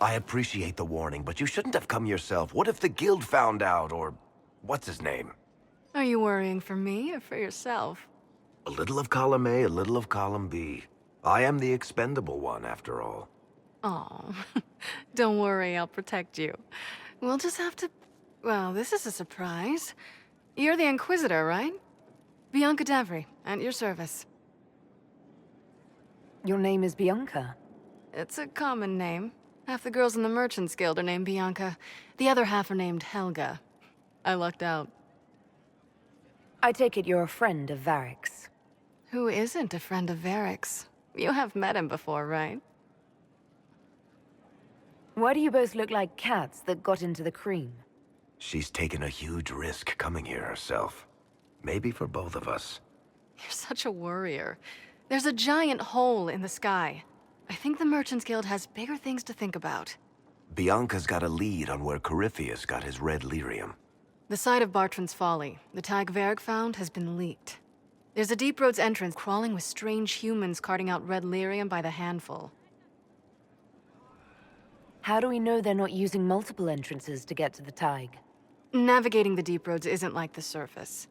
I appreciate the warning, but you shouldn't have come yourself. What if the guild found out, or... what's his name? Are you worrying for me or for yourself? A little of column A, a little of column B. I am the expendable one, after all. Oh, don't worry, I'll protect you. We'll just have to... Well, this is a surprise. You're the Inquisitor, right? Bianca Davry, at your service. Your name is Bianca? It's a common name. Half the girls in the Merchants Guild are named Bianca. The other half are named Helga. I lucked out. I take it you're a friend of Varric's. Who isn't a friend of Varric's? You have met him before, right? Why do you both look like cats that got into the cream? She's taken a huge risk coming here herself. Maybe for both of us. You're such a worrier. There's a giant hole in the sky. I think the Merchants Guild has bigger things to think about. Bianca's got a lead on where Corypheus got his red lyrium. The site of Bartran's Folly, the tag Varric found, has been leaked. There's a Deep Roads entrance crawling with strange humans carting out red lyrium by the handful. How do we know they're not using multiple entrances to get to the Tig? Navigating the Deep Roads isn't like the surface.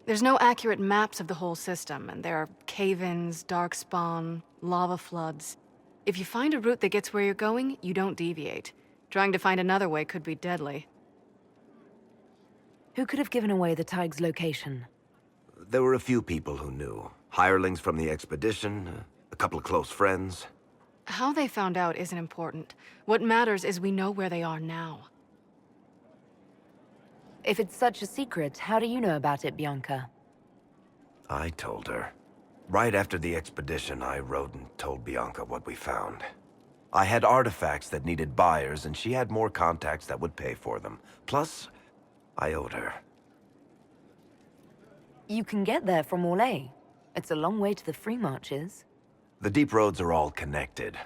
There's no accurate maps of the whole system, and there are cave-ins, darkspawn, lava floods. If you find a route that gets where you're going, you don't deviate. Trying to find another way could be deadly. Who could have given away the Tig's location? There were a few people who knew. Hirelings from the expedition, a couple of close friends. How they found out isn't important. What matters is we know where they are now. If it's such a secret, how do you know about it, Bianca? I told her. Right after the expedition, I wrote and told Bianca what we found. I had artifacts that needed buyers, and she had more contacts that would pay for them. Plus, I owed her. You can get there from Orlais. It's a long way to the free marches. The deep roads are all connected.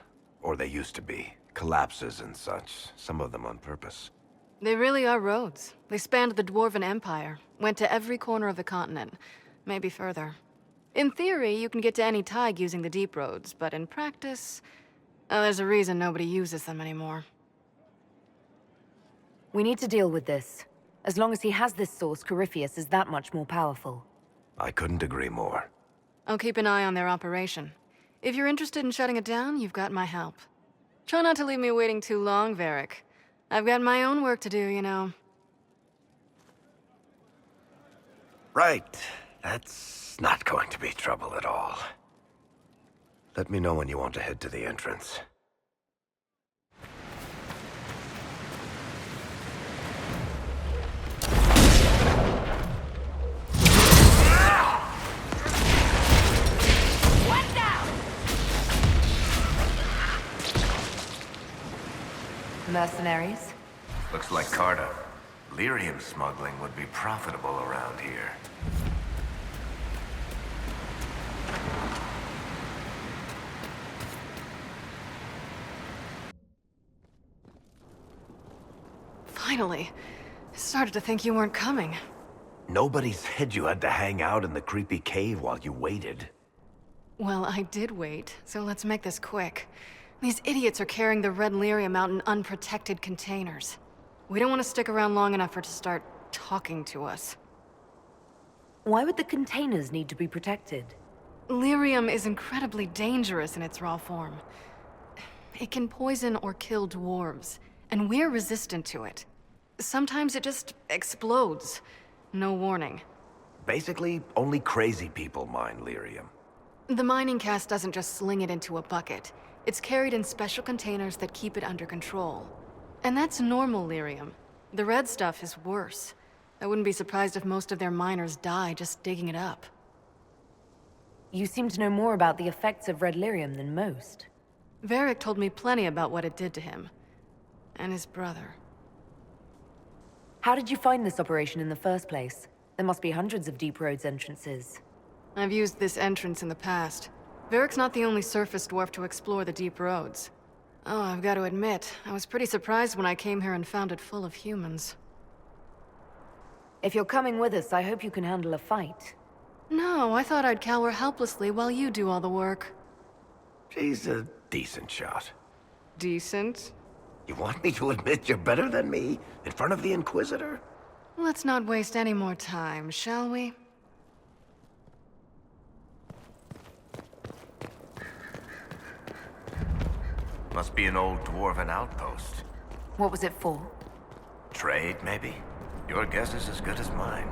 Or they used to be. Collapses and such, some of them on purpose. They really are roads. They spanned the Dwarven Empire, went to every corner of the continent, maybe further. In theory, you can get to any Tig using the deep roads, but in practice, there's a reason nobody uses them anymore. We need to deal with this. As long as he has this source, Corypheus is that much more powerful. I couldn't agree more. I'll keep an eye on their operation. If you're interested in shutting it down, you've got my help. Try not to leave me waiting too long, Varric. I've got my own work to do, you know. Right. That's not going to be trouble at all. Let me know when you want to head to the entrance. Mercenaries? Looks like Carta. Lyrium smuggling would be profitable around here. Finally. I started to think you weren't coming. Nobody said you had to hang out in the creepy cave while you waited. Well, I did wait, so let's make this quick. These idiots are carrying the red lyrium out in unprotected containers. We don't want to stick around long enough for it to start talking to us. Why would the containers need to be protected? Lyrium is incredibly dangerous in its raw form. It can poison or kill dwarves, and we're resistant to it. Sometimes it just explodes. No warning. Basically, only crazy people mine lyrium. The mining cast doesn't just sling it into a bucket. It's carried in special containers that keep it under control. And that's normal lyrium. The red stuff is worse. I wouldn't be surprised if most of their miners die just digging it up. You seem to know more about the effects of red lyrium than most. Varric told me plenty about what it did to him. And his brother. How did you find this operation in the first place? There must be hundreds of Deep Roads entrances. I've used this entrance in the past. Varric's not the only surface dwarf to explore the deep roads. Oh, I've got to admit, I was pretty surprised when I came here and found it full of humans. If you're coming with us, I hope you can handle a fight. No, I thought I'd cower helplessly while you do all the work. She's a decent shot. Decent? You want me to admit you're better than me? In front of the Inquisitor? Let's not waste any more time, shall we? Must be an old dwarven outpost. What was it for? Trade, maybe? Your guess is as good as mine.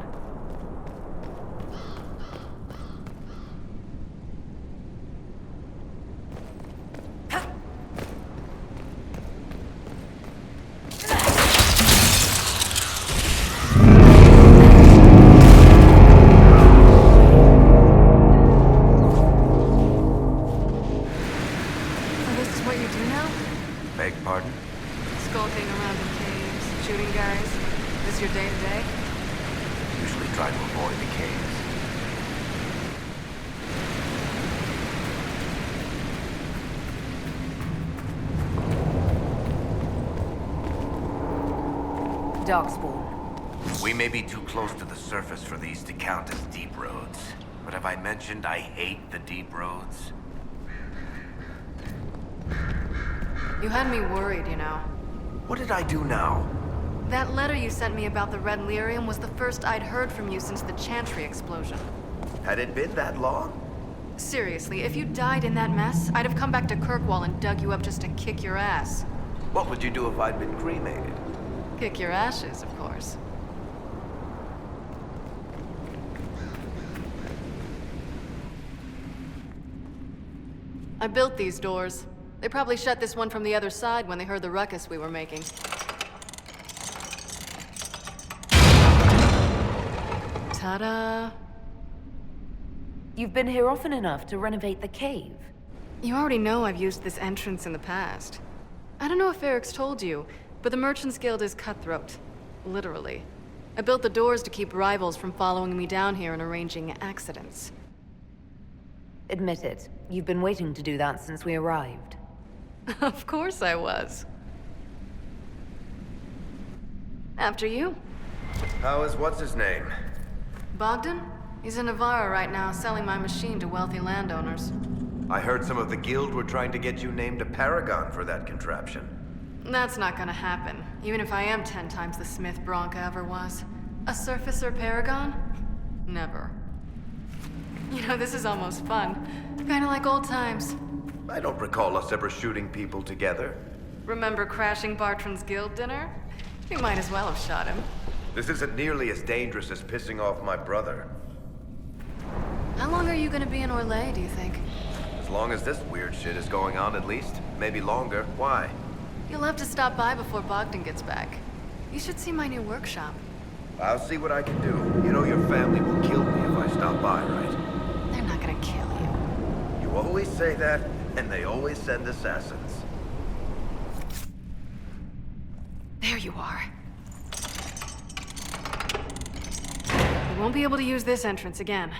Darkspawn. We may be too close to the surface for these to count as deep roads. But have I mentioned I hate the deep roads? You had me worried, you know. What did I do now? That letter you sent me about the Red Lyrium was the first I'd heard from you since the Chantry explosion. Had it been that long? Seriously, if you died in that mess, I'd have come back to Kirkwall and dug you up just to kick your ass. What would you do if I'd been cremated? Kick your ashes, of course. I built these doors. They probably shut this one from the other side when they heard the ruckus we were making. Ta-da! You've been here often enough to renovate the cave. You already know I've used this entrance in the past. I don't know if Eric's told you, but the Merchants Guild is cutthroat. Literally. I built the doors to keep rivals from following me down here and arranging accidents. Admit it, you've been waiting to do that since we arrived. Of course I was. After you. How is what's-his-name? Bogdan? He's in Navarra right now, selling my machine to wealthy landowners. I heard some of the guild were trying to get you named a paragon for that contraption. That's not gonna happen, even if I am 10 times the smith Bianca ever was. A surfacer paragon? Never. You know, this is almost fun. Kinda like old times. I don't recall us ever shooting people together. Remember crashing Bartran's guild dinner? You might as well have shot him. This isn't nearly as dangerous as pissing off my brother. How long are you gonna be in Orlais, do you think? As long as this weird shit is going on, at least. Maybe longer. Why? You'll have to stop by before Bogdan gets back. You should see my new workshop. I'll see what I can do. You know your family will kill me if I stop by, right? They're not gonna kill you. You always say that, and they always send assassins. There you are. You won't be able to use this entrance again.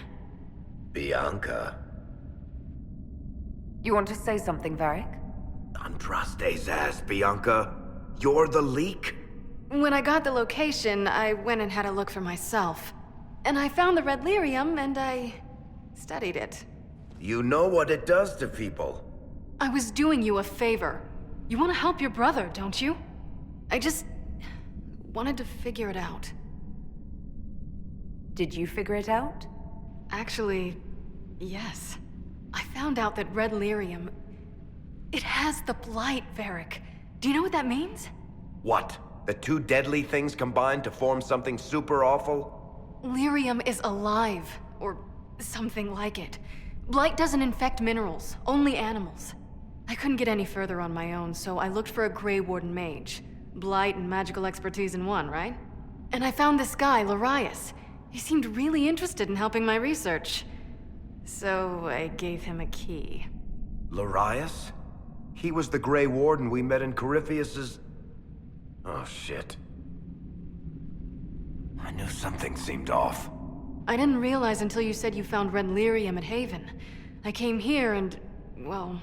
Bianca. You want to say something, Varric? Andraste's ass, Bianca. You're the leak? When I got the location, I went and had a look for myself. And I found the Red Lyrium, and I studied it. You know what it does to people. I was doing you a favor. You want to help your brother, don't you? I just wanted to figure it out. Did you figure it out? Actually, yes. I found out that Red Lyrium, it has the Blight, Varric. Do you know what that means? What? The two deadly things combined to form something super awful? Lyrium is alive, or something like it. Blight doesn't infect minerals, only animals. I couldn't get any further on my own, so I looked for a Grey Warden mage. Blight and magical expertise in one, right? And I found this guy, Larius. He seemed really interested in helping my research. So I gave him a key. Larius? He was the Grey Warden we met in Corypheus's... Oh, shit. I knew something seemed off. I didn't realize until you said you found Red Lyrium at Haven. I came here and, well,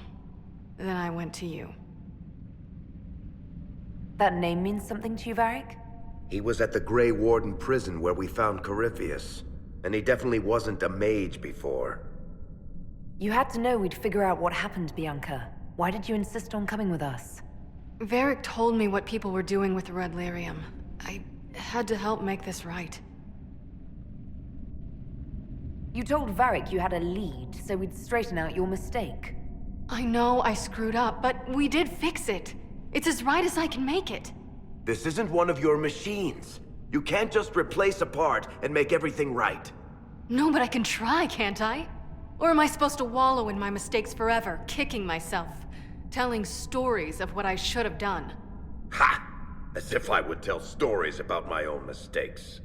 then I went to you. That name means something to you, Varric? He was at the Grey Warden prison where we found Corypheus. And he definitely wasn't a mage before. You had to know we'd figure out what happened, Bianca. Why did you insist on coming with us? Varric told me what people were doing with the Red Lyrium. I had to help make this right. You told Varric you had a lead, so we'd straighten out your mistake. I know I screwed up, but we did fix it. It's as right as I can make it. This isn't one of your machines. You can't just replace a part and make everything right. No, but I can try, can't I? Or am I supposed to wallow in my mistakes forever, kicking myself, telling stories of what I should have done? Ha! As if I would tell stories about my own mistakes.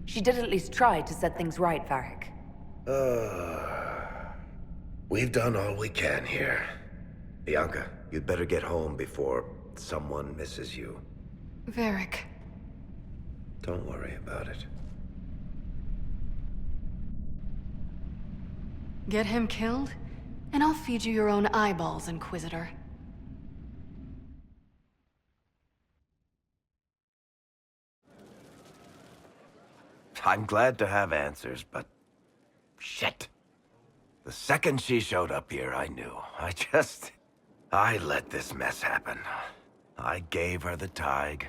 She did at least try to set things right, Varric. We've done all we can here. Bianca, you'd better get home before someone misses you. Varric. Don't worry about it. Get him killed, and I'll feed you your own eyeballs, Inquisitor. I'm glad to have answers, but... shit. The second she showed up here, I knew. I let this mess happen. I gave her the tig.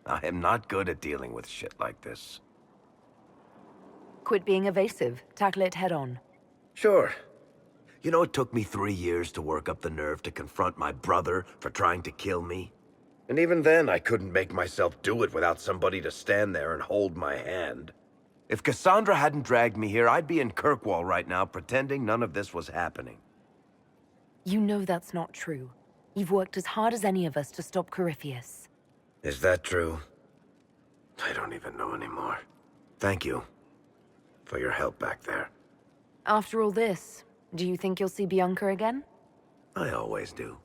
I am not good at dealing with shit like this. Quit being evasive. Tackle it head on. Sure. You know, it took me 3 years to work up the nerve to confront my brother for trying to kill me. And even then, I couldn't make myself do it without somebody to stand there and hold my hand. If Cassandra hadn't dragged me here, I'd be in Kirkwall right now pretending none of this was happening. You know that's not true. You've worked as hard as any of us to stop Corypheus. Is that true? I don't even know anymore. Thank you for your help back there. After all this, do you think you'll see Bianca again? I always do.